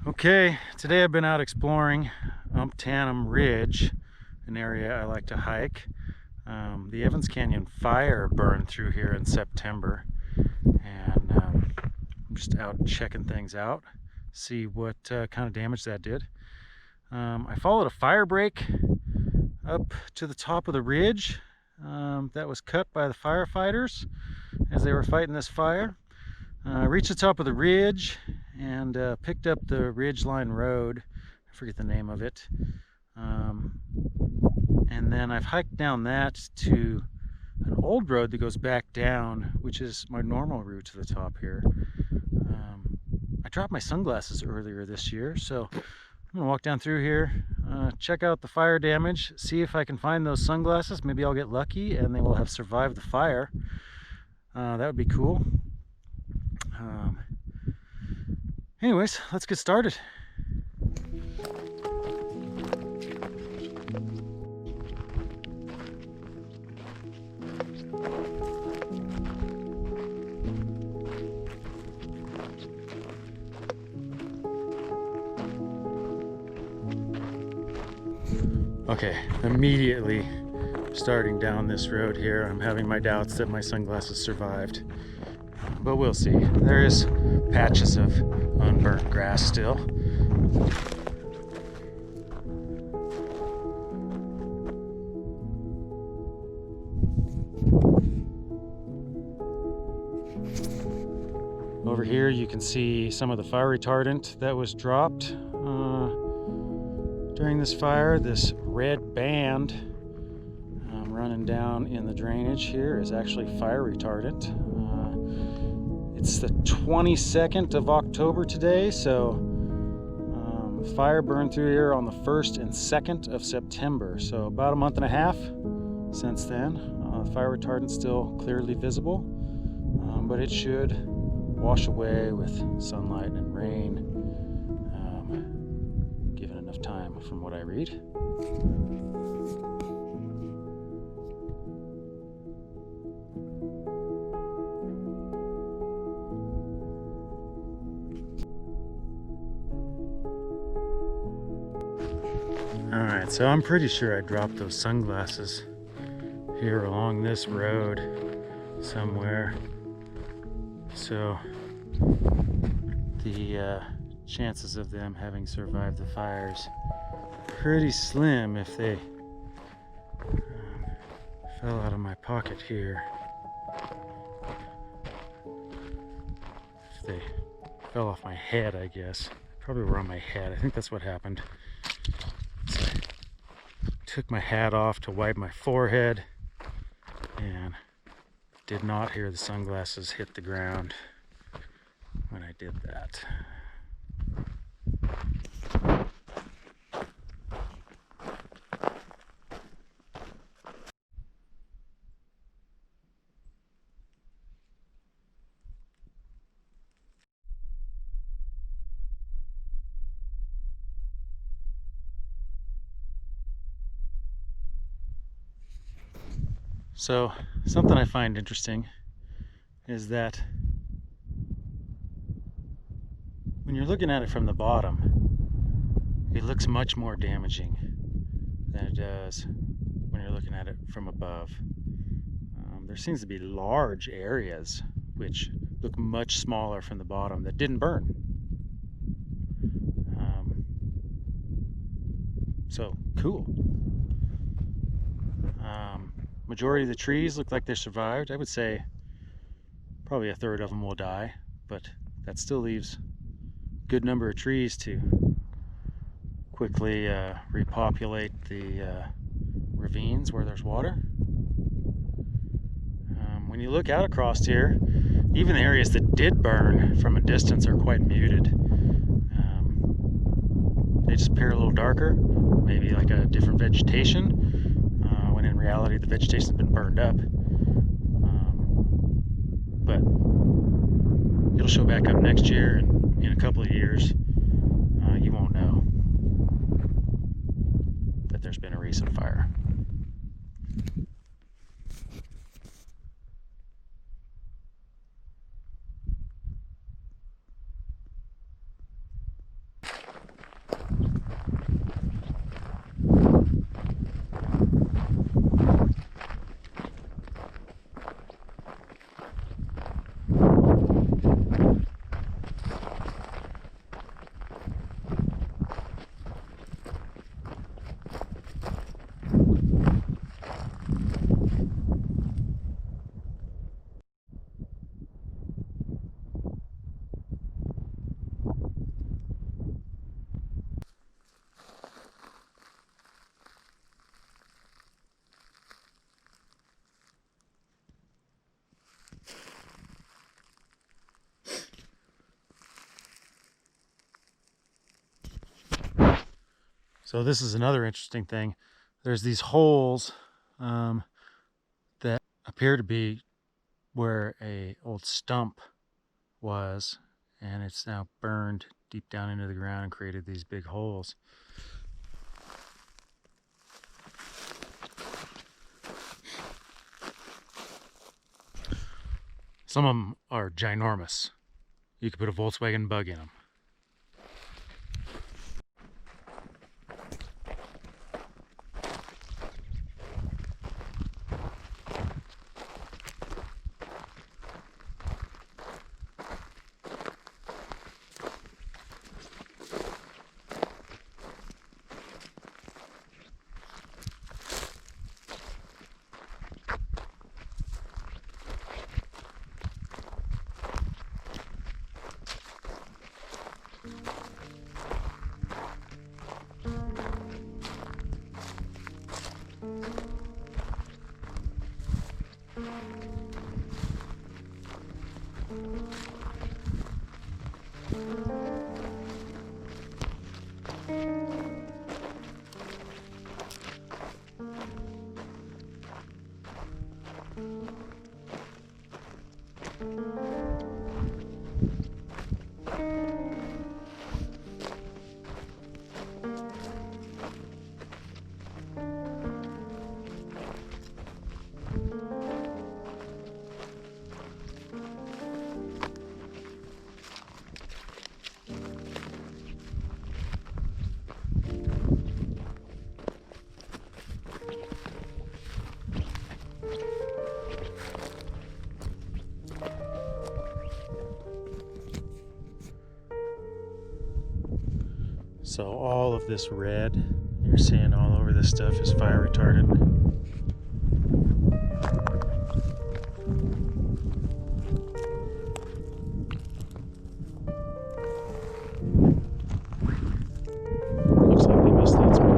Okay, today I've been out exploring Umtanum Ridge, an area I like to hike. The Evans Canyon fire burned through here in September, and I'm just out checking things out, see what kind of damage that did. I followed a fire break up to the top of the ridge that was cut by the firefighters as they were fighting this fire. I reached the top of the ridge and picked up the Ridgeline Road. I forget the name of it. And then I've hiked down that to an old road that goes back down, which is my normal route to the top here. I dropped my sunglasses earlier this year, so I'm gonna walk down through here, check out the fire damage, see if I can find those sunglasses. Maybe I'll get lucky and they will have survived the fire. That would be cool. Anyways, let's get started. Okay, immediately starting down this road here, I'm having my doubts that my sunglasses survived. But we'll see. There is patches of unburnt grass still. Over here you can see some of the fire retardant that was dropped during this fire. This red band running down in the drainage here is actually fire retardant. It's the 22nd of October today, so fire burned through here on the 1st and 2nd of September, so about a month and a half since then. Fire retardant still clearly visible, but it should wash away with sunlight and rain, given enough time from what I read. Alright, so I'm pretty sure I dropped those sunglasses here along this road somewhere. So the chances of them having survived the fires pretty slim if they fell out of my pocket here. If they fell off my head, I guess. Probably were on my head. I think that's what happened. So I took my hat off to wipe my forehead and did not hear the sunglasses hit the ground when I did that. So something I find interesting is that when you're looking at it from the bottom, it looks much more damaging than it does when you're looking at it from above. There seems to be large areas which look much smaller from the bottom that didn't burn. So cool. Majority of the trees look like they survived. I would say probably a third of them will die, but that still leaves a good number of trees to quickly repopulate the ravines where there's water. When you look out across here, even the areas that did burn from a distance are quite muted. They just appear a little darker, maybe like a different vegetation. When in reality the vegetation's been burned up. But it'll show back up next year, and in a couple of years you won't know that there's been a recent fire. So this is another interesting thing. There's these holes that appear to be where a old stump was, and it's now burned deep down into the ground and created these big holes. Some of them are ginormous. You could put a Volkswagen Bug in them. So all of this red you're seeing all over this stuff is fire retardant. Looks like they missed that spot.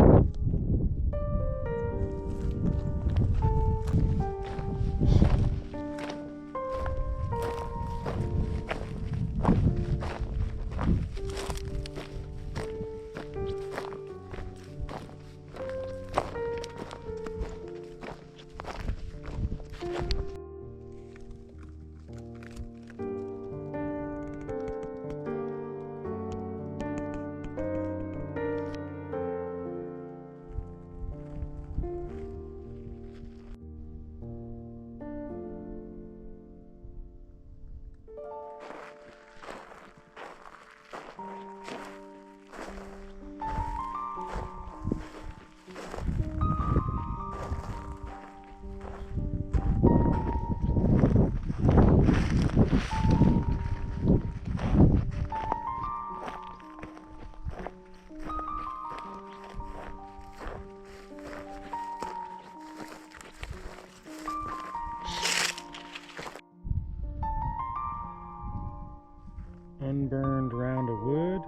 Unburned round of wood.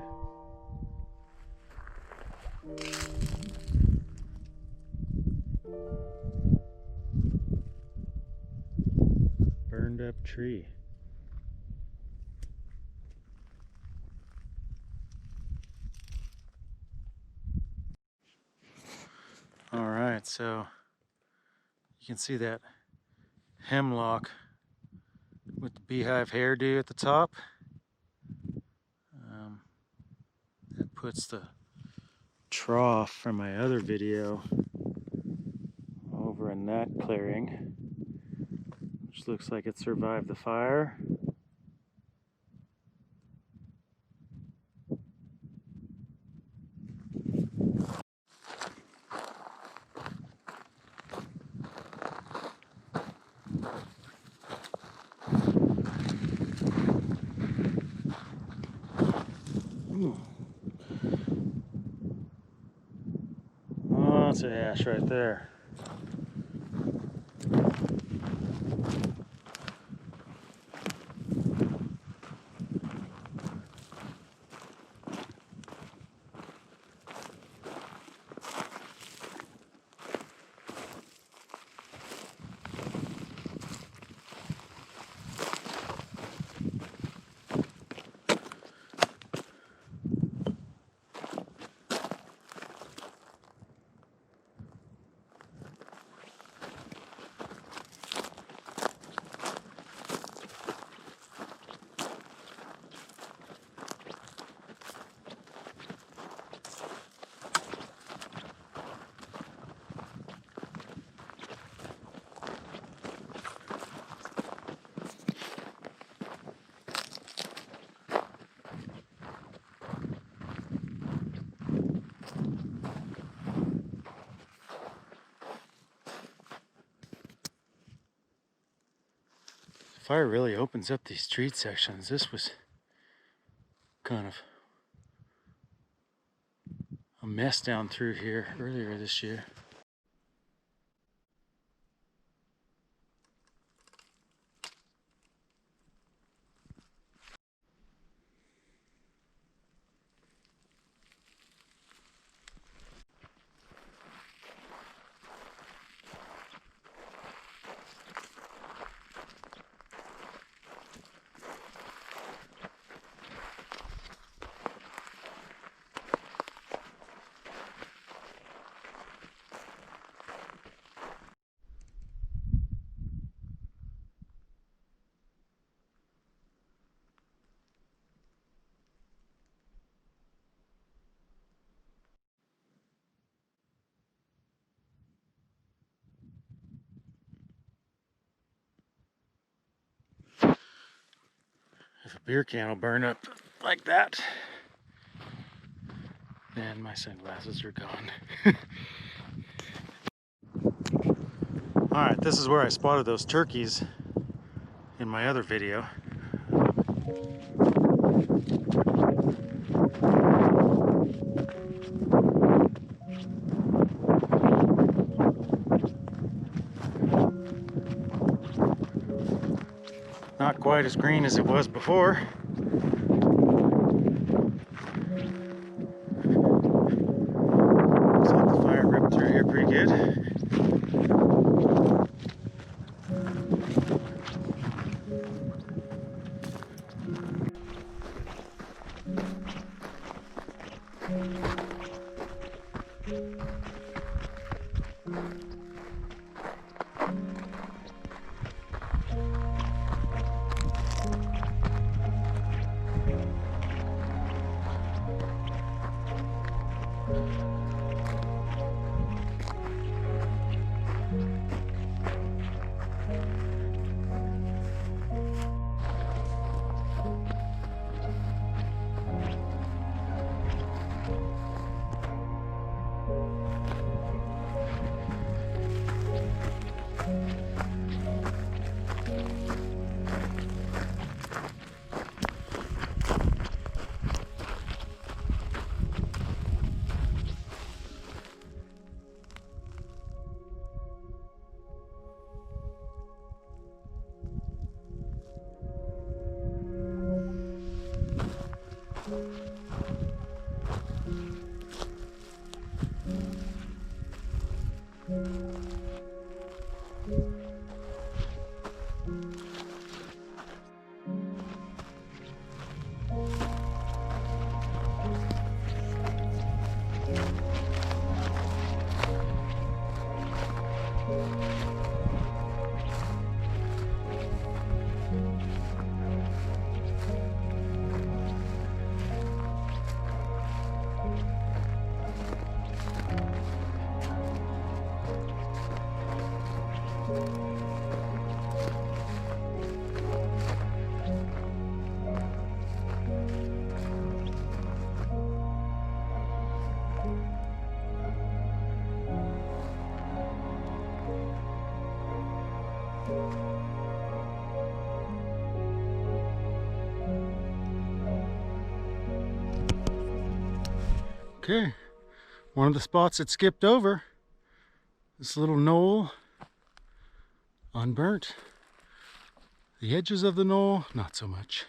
Burned up tree. All right, so you can see that hemlock with the beehive hairdo at the top. That puts the trough from my other video over in that clearing, which looks like it survived the fire. Lots of ash right there. Fire really opens up these street sections. This was kind of a mess down through here earlier this year. If a beer can will burn up like that, then my sunglasses are gone. Alright, this is where I spotted those turkeys in my other video. Not quite as green as it was before. Looks like the fire ripped through here pretty good. Okay, one of the spots it skipped over, this little knoll, unburnt. The edges of the knoll, not so much.